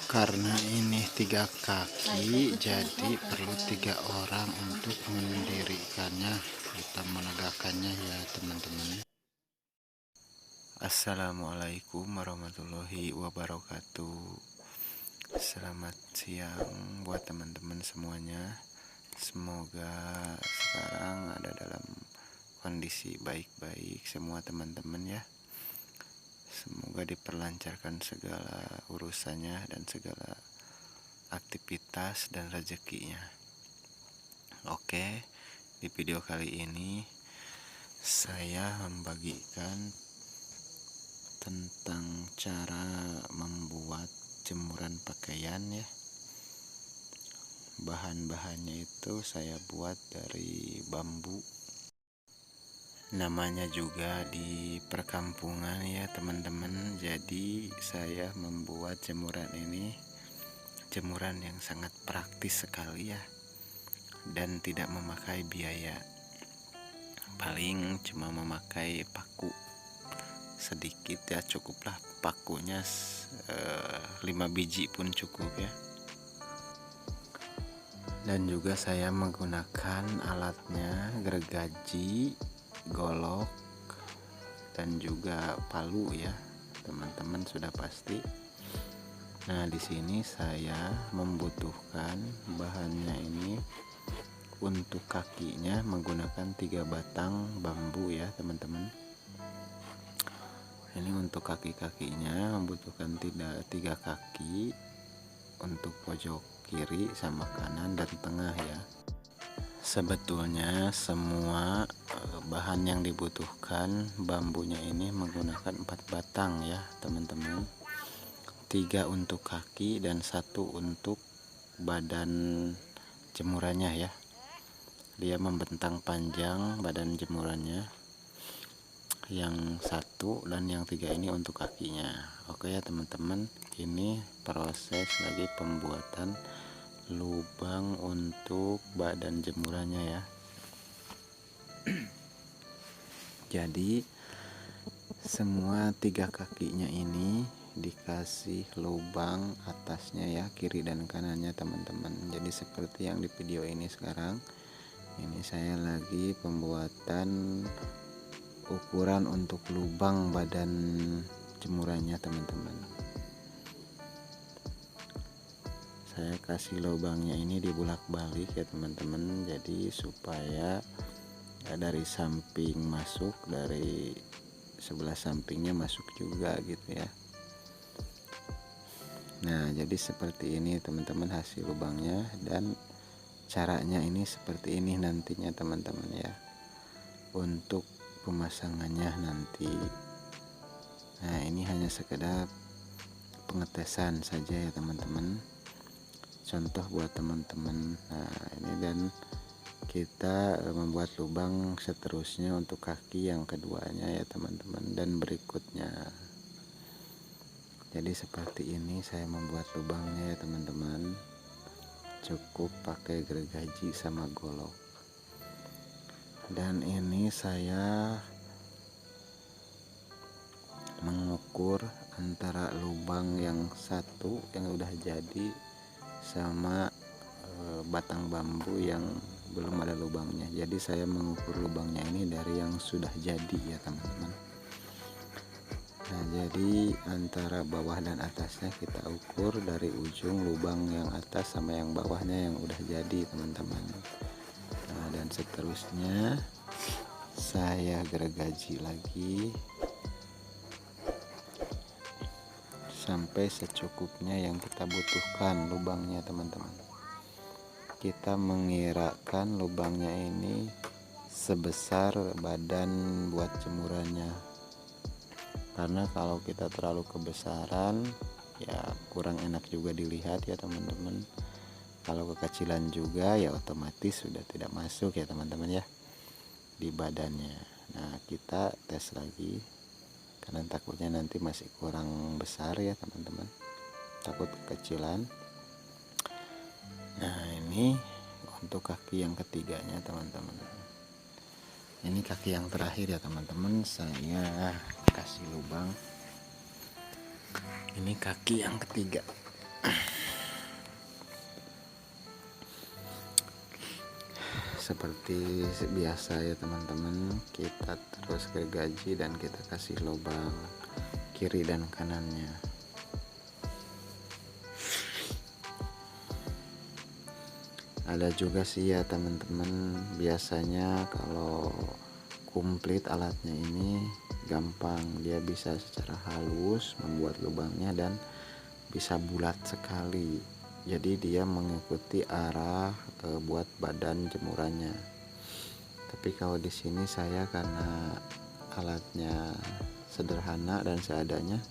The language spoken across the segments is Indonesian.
Karena ini 3 kaki, jadi perlu 3 orang untuk mendirikannya atau menegakkannya ya teman-teman. Assalamualaikum warahmatullahi wabarakatuh. Selamat siang buat teman-teman semuanya. Semoga sekarang ada dalam kondisi baik-baik semua teman-teman ya. Semoga diperlancarkan segala urusannya dan segala aktivitas dan rezekinya. Oke, di video kali ini saya membagikan tentang cara membuat jemuran pakaian ya. Bahan-bahannya itu saya buat dari bambu. Namanya juga di perkampungan ya teman-teman. Jadi saya membuat jemuran ini jemuran yang sangat praktis sekali ya, dan tidak memakai biaya. Paling cuma memakai paku sedikit ya, cukuplah pakunya 5 biji pun cukup ya. Dan juga saya menggunakan alatnya gergaji, golok, dan juga palu ya teman-teman sudah pasti. Nah di sini saya membutuhkan bahannya ini untuk kakinya menggunakan 3 batang bambu ya teman-teman. Ini untuk kaki-kakinya membutuhkan 3 kaki untuk pojok kiri sama kanan dan tengah ya. Sebetulnya semua bahan yang dibutuhkan bambunya ini menggunakan 4 batang ya teman-teman. 3 untuk kaki dan 1 untuk badan jemurannya ya. Dia membentang panjang badan jemurannya, yang 1 dan yang 3 ini untuk kakinya. Oke ya teman-teman, ini proses lagi pembuatan lubang untuk badan jemurannya ya. Jadi semua 3 kakinya ini dikasih lubang atasnya ya, kiri dan kanannya teman-teman. Jadi seperti yang di video ini sekarang. Ini saya lagi pembuatan ukuran untuk lubang badan jemurannya teman-teman. Saya kasih lubangnya ini dibulak-balik ya teman-teman, jadi supaya dari samping masuk, dari sebelah sampingnya masuk juga gitu ya. Nah jadi seperti ini teman-teman hasil lubangnya, dan caranya ini seperti ini nantinya teman-teman ya untuk pemasangannya nanti. Nah ini hanya sekedar pengetesan saja ya teman-teman, contoh buat teman-teman. Nah ini, dan kita membuat lubang seterusnya untuk kaki yang keduanya ya teman-teman, dan berikutnya. Jadi seperti ini saya membuat lubangnya ya teman-teman. Cukup pakai gergaji sama golok. Dan ini saya mengukur antara lubang yang 1 yang udah jadi sama batang bambu yang belum ada lubangnya. Jadi saya mengukur lubangnya ini dari yang sudah jadi ya teman-teman. Nah jadi antara bawah dan atasnya kita ukur dari ujung lubang yang atas sama yang bawahnya yang udah jadi teman-teman. Nah dan seterusnya saya gergaji lagi sampai secukupnya yang kita butuhkan lubangnya teman-teman. Kita mengirakan lubangnya ini sebesar badan buat jemurannya, karena kalau kita terlalu kebesaran ya kurang enak juga dilihat ya teman-teman. Kalau kekecilan juga ya otomatis sudah tidak masuk ya teman-teman ya di badannya. Nah kita tes lagi, karena takutnya nanti masih kurang besar ya teman-teman, takut kekecilan. Nah ini untuk kaki yang ketiganya teman-teman. Ini kaki yang terakhir ya teman-teman, saya kasih lubang. Ini kaki yang ketiga. Seperti biasa ya teman-teman, kita terus gergaji dan kita kasih lubang kiri dan kanannya. Ada juga sih ya teman-teman, biasanya kalau komplit alatnya ini gampang, dia bisa secara halus membuat lubangnya dan bisa bulat sekali, jadi dia mengikuti arah buat badan jemurannya. Tapi kalau di sini saya karena alatnya sederhana dan seadanya,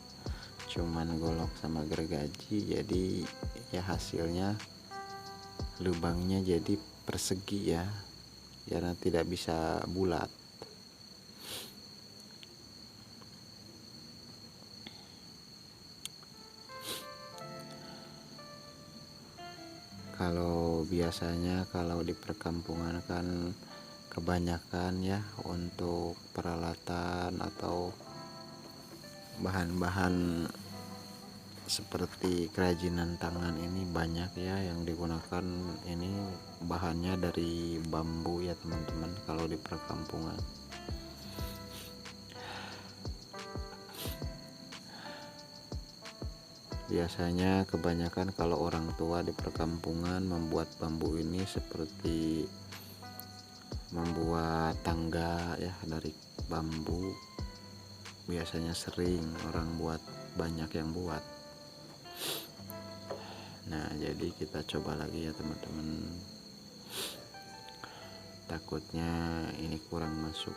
cuman golok sama gergaji, jadi ya hasilnya lubangnya jadi persegi ya, karena tidak bisa bulat. Kalau biasanya kalau di perkampungan kan kebanyakan ya untuk peralatan atau bahan-bahan seperti kerajinan tangan ini banyak ya yang digunakan, ini bahannya dari bambu ya teman-teman kalau di perkampungan. Biasanya kebanyakan kalau orang tua di perkampungan membuat bambu ini seperti membuat tangga ya dari bambu, biasanya sering orang buat, banyak yang buat. Nah jadi kita coba lagi ya teman-teman, takutnya ini kurang masuk.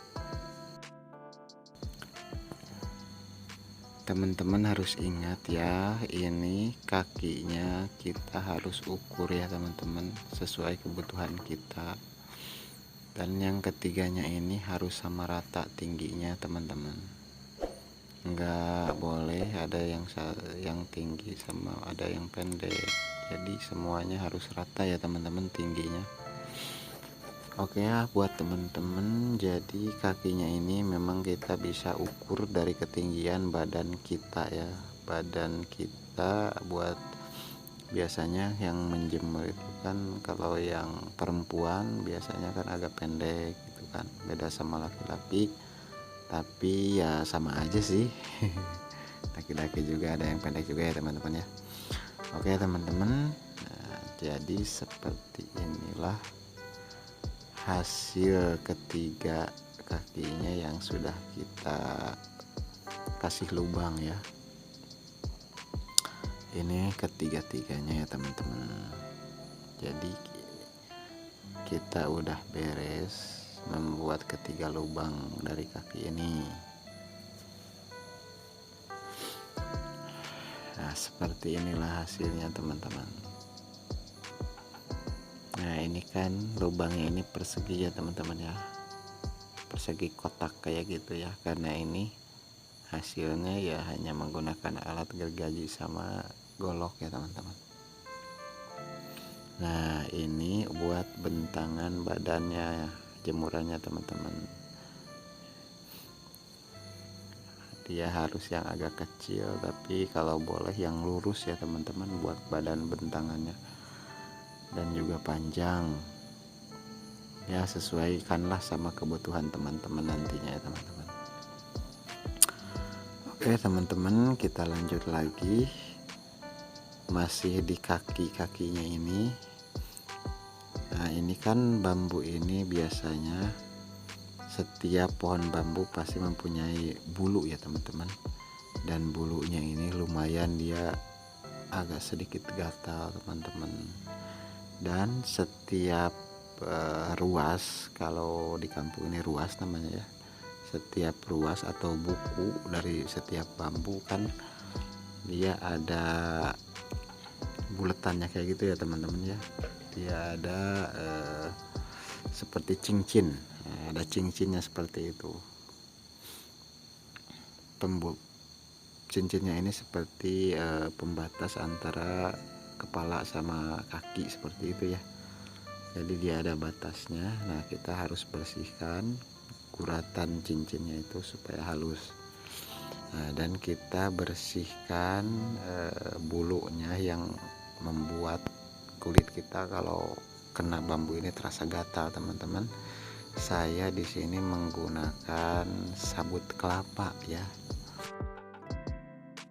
Teman-teman harus ingat ya, ini kakinya kita harus ukur ya teman-teman, sesuai kebutuhan kita. Dan yang ketiganya ini harus sama rata tingginya teman-teman, nggak boleh ada yang tinggi sama ada yang pendek, jadi semuanya harus rata ya teman-teman tingginya. Oke ya buat teman-teman, jadi kakinya ini memang kita bisa ukur dari ketinggian badan kita ya, badan kita buat biasanya yang menjemur itu kan, kalau yang perempuan biasanya kan agak pendek gitu kan, beda sama laki-laki, tapi ya sama aja sih. Laki-laki juga ada yang pendek juga ya teman-teman ya. Oke teman-teman, nah, jadi seperti inilah hasil ketiga kakinya yang sudah kita kasih lubang ya. Ini ketiga-tiganya ya teman-teman, jadi kita udah beres membuat ketiga lubang dari kaki ini. Nah seperti inilah hasilnya teman-teman. Nah ini kan lubangnya ini persegi ya teman-teman ya, persegi kotak kayak gitu ya, karena ini hasilnya ya hanya menggunakan alat gergaji sama golok ya teman-teman. Nah ini buat bentangan badannya jemurannya teman-teman, dia harus yang agak kecil, tapi kalau boleh yang lurus ya teman-teman buat badan bentangannya, dan juga panjang ya, sesuaikanlah sama kebutuhan teman-teman nantinya ya teman-teman. Oke teman-teman, kita lanjut lagi, masih di kaki-kakinya ini. Nah ini kan bambu ini biasanya setiap pohon bambu pasti mempunyai bulu ya teman-teman, dan bulunya ini lumayan dia agak sedikit gatal teman-teman. Dan setiap ruas, kalau di kampung ini ruas namanya ya, setiap ruas atau buku dari setiap bambu kan dia ada buletannya kayak gitu ya teman-teman ya, dia ada seperti cincin, ada cincinnya seperti itu. Cincinnya ini seperti pembatas antara kepala sama kaki seperti itu ya, jadi dia ada batasnya. Nah kita harus bersihkan guratan cincinnya itu supaya halus. Nah, dan kita bersihkan bulunya yang membuat kulit kita kalau kena bambu ini terasa gatal teman-teman. Saya di sini menggunakan sabut kelapa ya,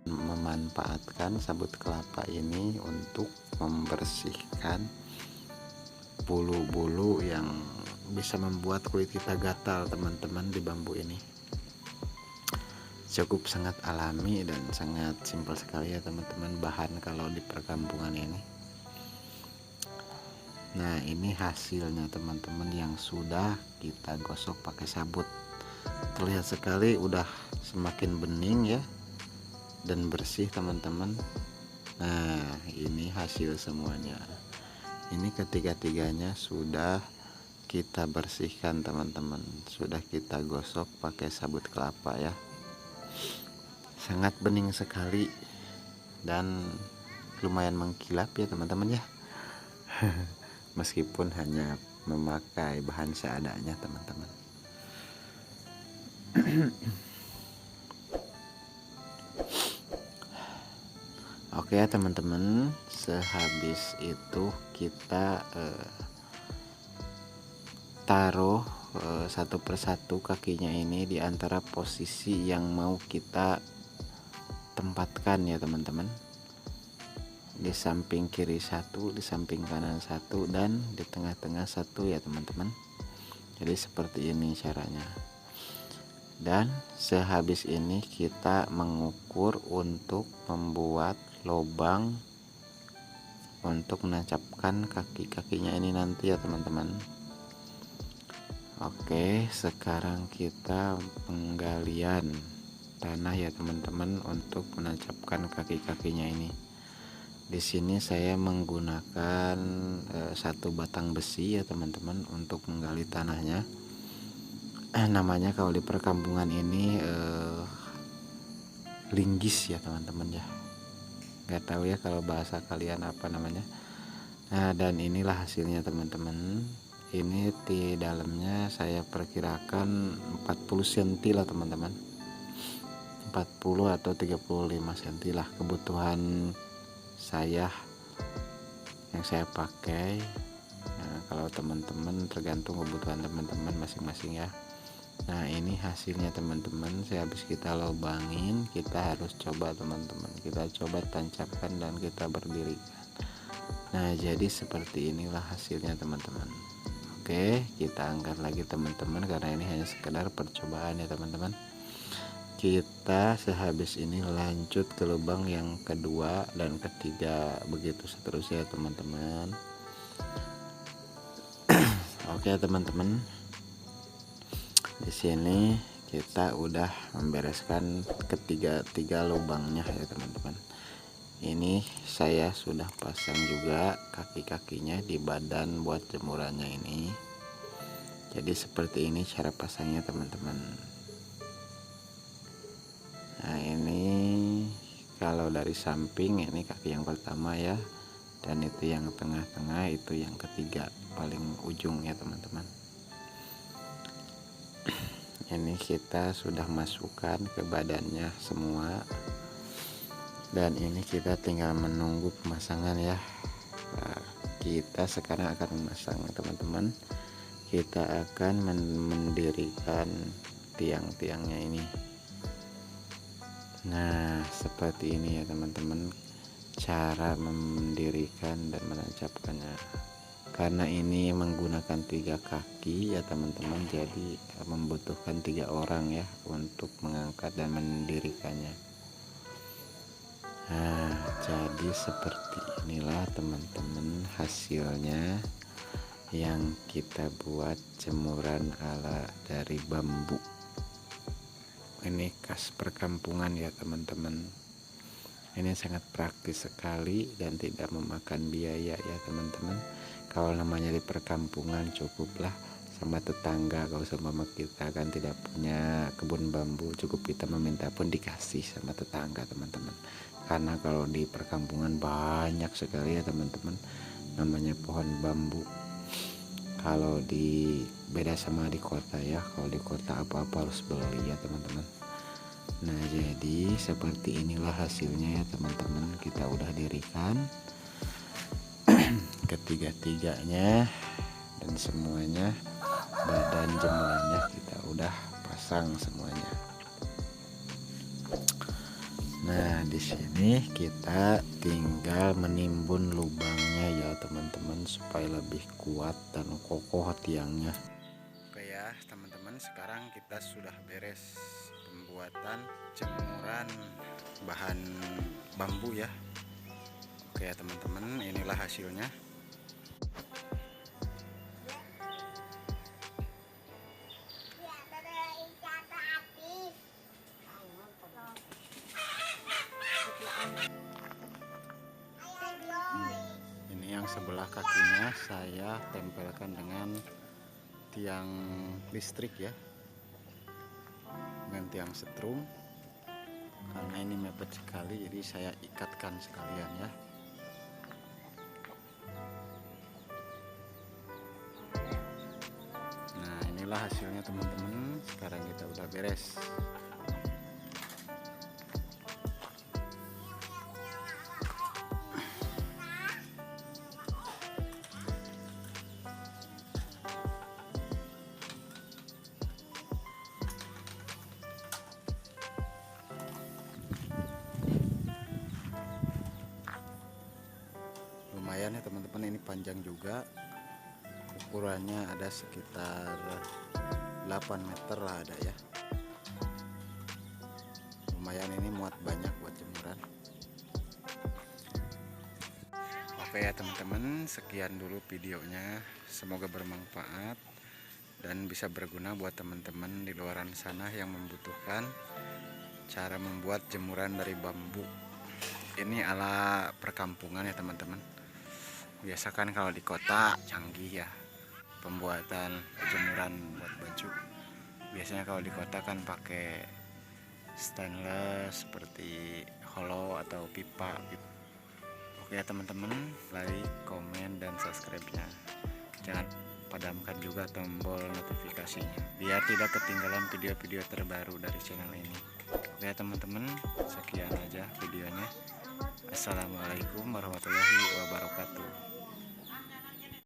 memanfaatkan sabut kelapa ini untuk membersihkan bulu-bulu yang bisa membuat kulit kita gatal teman-teman di bambu ini. Cukup sangat alami dan sangat simpel sekali ya teman-teman bahan kalau di perkampungan ini. Nah, ini hasilnya teman-teman yang sudah kita gosok pakai sabut. Terlihat sekali udah semakin bening ya dan bersih teman-teman. Nah, ini hasil semuanya. Ini ketiga-tiganya sudah kita bersihkan teman-teman, sudah kita gosok pakai sabut kelapa ya. Sangat bening sekali dan lumayan mengkilap ya teman-teman ya. Meskipun hanya memakai bahan seadanya teman-teman. Oke ya teman-teman, sehabis itu kita taruh satu persatu kakinya ini di antara posisi yang mau kita tempatkan ya teman-teman. Di samping kiri satu, di samping kanan satu, dan di tengah-tengah satu ya teman-teman. Jadi seperti ini caranya. Dan sehabis ini kita mengukur untuk membuat lubang untuk menancapkan kaki-kakinya ini nanti ya teman-teman. Oke, sekarang kita penggalian tanah ya teman-teman untuk menancapkan kaki-kakinya ini. Di sini saya menggunakan satu batang besi ya teman-teman untuk menggali tanahnya. Namanya kalau di perkampungan ini linggis ya teman-teman ya. Nggak tahu ya kalau bahasa kalian apa namanya. Nah, dan inilah hasilnya teman-teman. Ini di dalamnya saya perkirakan 40 cm lah teman-teman. 40 atau 35 cm lah kebutuhan saya yang saya pakai. Nah, kalau teman-teman tergantung kebutuhan teman-teman masing-masing ya. Nah, ini hasilnya teman-teman. Habis kita lubangin, kita harus coba teman-teman, kita coba tancapkan dan kita berdirikan. Nah, jadi seperti inilah hasilnya teman-teman. Oke, kita angkat lagi teman-teman karena ini hanya sekedar percobaan ya teman-teman. Kita sehabis ini lanjut ke lubang yang kedua dan ketiga, begitu seterusnya teman-teman. Oke teman-teman, di sini kita udah membereskan ketiga lubangnya ya teman-teman. Ini saya sudah pasang juga kaki-kakinya di badan buat jemurannya ini. Jadi seperti ini cara pasangnya teman-teman. Nah, ini kalau dari samping ini kaki yang pertama ya, dan itu yang tengah-tengah, itu yang ketiga paling ujung ya teman-teman. Ini kita sudah masukkan ke badannya semua, dan ini kita tinggal menunggu pemasangan ya. Nah, kita sekarang akan memasang teman-teman. Kita akan mendirikan tiang-tiangnya ini. Nah, seperti ini ya teman-teman cara mendirikan dan menancapkannya. Karena ini menggunakan 3 kaki ya teman-teman, jadi membutuhkan 3 orang ya untuk mengangkat dan mendirikannya. Nah, jadi seperti inilah teman-teman hasilnya yang kita buat jemuran ala dari bambu. Ini khas perkampungan ya teman-teman. Ini sangat praktis sekali dan tidak memakan biaya ya teman-teman. Kalau namanya di perkampungan cukuplah sama tetangga. Kalau sama kita kan tidak punya kebun bambu, cukup kita meminta pun dikasih sama tetangga teman-teman. Karena kalau di perkampungan banyak sekali ya teman-teman namanya pohon bambu. Kalau di beda sama di kota ya, kalau di kota apa-apa harus beli ya teman-teman. Nah, jadi seperti inilah hasilnya ya teman-teman. Kita udah dirikan ketiga-tiganya dan semuanya, badan jemurannya kita udah pasang semuanya. Nah, di sini kita tinggal menimbun lubangnya ya teman-teman, supaya lebih kuat dan kokoh tiangnya. Oke ya teman-teman, sekarang kita sudah beres pembuatan jemuran bahan bambu ya. Oke ya teman-teman, inilah hasilnya. Ini yang sebelah kakinya saya tempelkan dengan tiang listrik ya, dengan tiang setrum. Karena ini mepet sekali, jadi saya ikatkan sekalian ya. Nah, inilah hasilnya teman-teman. Sekarang kita udah beres. Lumayan ya teman-teman, ini panjang juga, ukurannya ada sekitar 8 meter lah ada ya. Lumayan, ini muat banyak buat jemuran. Oke ya teman-teman, sekian dulu videonya, semoga bermanfaat dan bisa berguna buat teman-teman di luaran sana yang membutuhkan cara membuat jemuran dari bambu. Ini ala perkampungan ya teman-teman. Biasa kan kalau di kota canggih ya pembuatan jemuran buat baju. Biasanya kalau di kota kan pakai stainless seperti hollow atau pipa. Oke ya teman-teman, like, komen, dan subscribe-nya. Jangan padamkan juga tombol notifikasinya biar tidak ketinggalan video-video terbaru dari channel ini. Oke ya teman-teman, sekian aja videonya. Assalamualaikum warahmatullahi wabarakatuh.